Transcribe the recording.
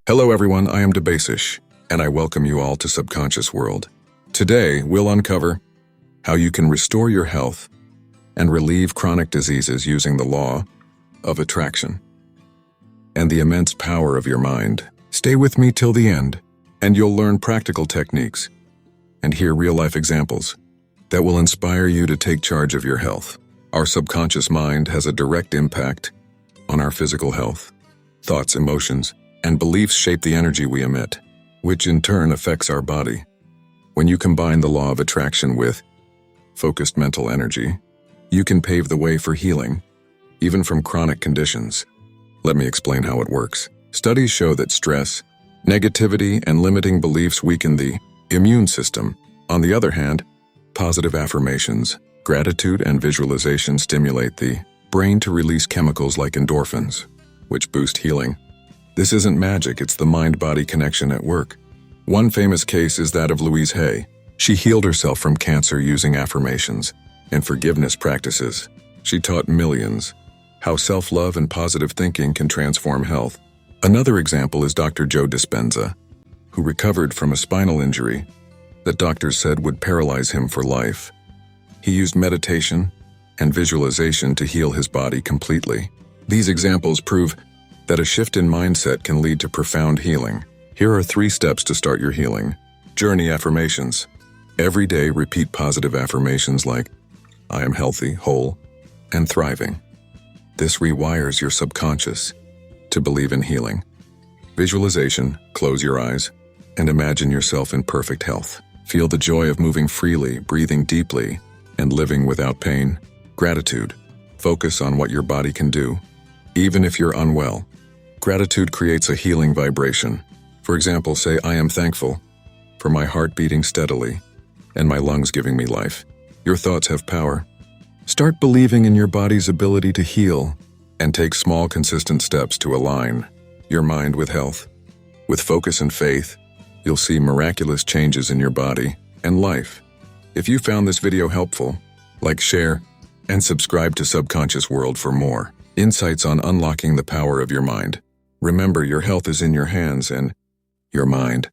Hello everyone, I am Debasish, and I welcome you all to Subconscious World. Today, we'll uncover how you can restore your health and relieve chronic diseases using the law of attraction and the immense power of your mind. Stay with me till the end, and you'll learn practical techniques and hear real-life examples that will inspire you to take charge of your health. Our subconscious mind has a direct impact on our physical health. Thoughts, emotions, and beliefs shape the energy we emit, which in turn affects our body. When you combine the law of attraction with focused mental energy, you can pave the way for healing, even from chronic conditions. Let me explain how it works. Studies show that stress, negativity, and limiting beliefs weaken the immune system. On the other hand, positive affirmations, gratitude, and visualization stimulate the brain to release chemicals like endorphins, which boost healing. This isn't magic, it's the mind-body connection at work. One famous case is that of Louise Hay. She healed herself from cancer using affirmations and forgiveness practices. She taught millions how self-love and positive thinking can transform health. Another example is Dr. Joe Dispenza, who recovered from a spinal injury that doctors said would paralyze him for life. He used meditation and visualization to heal his body completely. These examples prove that a shift in mindset can lead to profound healing. Here are 3 steps to start your healing. Journey affirmations. Every day, repeat positive affirmations like, I am healthy, whole, and thriving. This rewires your subconscious to believe in healing. Visualization. Close your eyes and imagine yourself in perfect health. Feel the joy of moving freely, breathing deeply, and living without pain. Gratitude. Focus on what your body can do, even if you're unwell. Gratitude creates a healing vibration. For example, say, I am thankful for my heart beating steadily and my lungs giving me life. Your thoughts have power. Start believing in your body's ability to heal and take small, consistent steps to align your mind with health. With focus and faith, you'll see miraculous changes in your body and life. If you found this video helpful, like, share, and subscribe to Subconscious World for more insights on unlocking the power of your mind. Remember, your health is in your hands and your mind.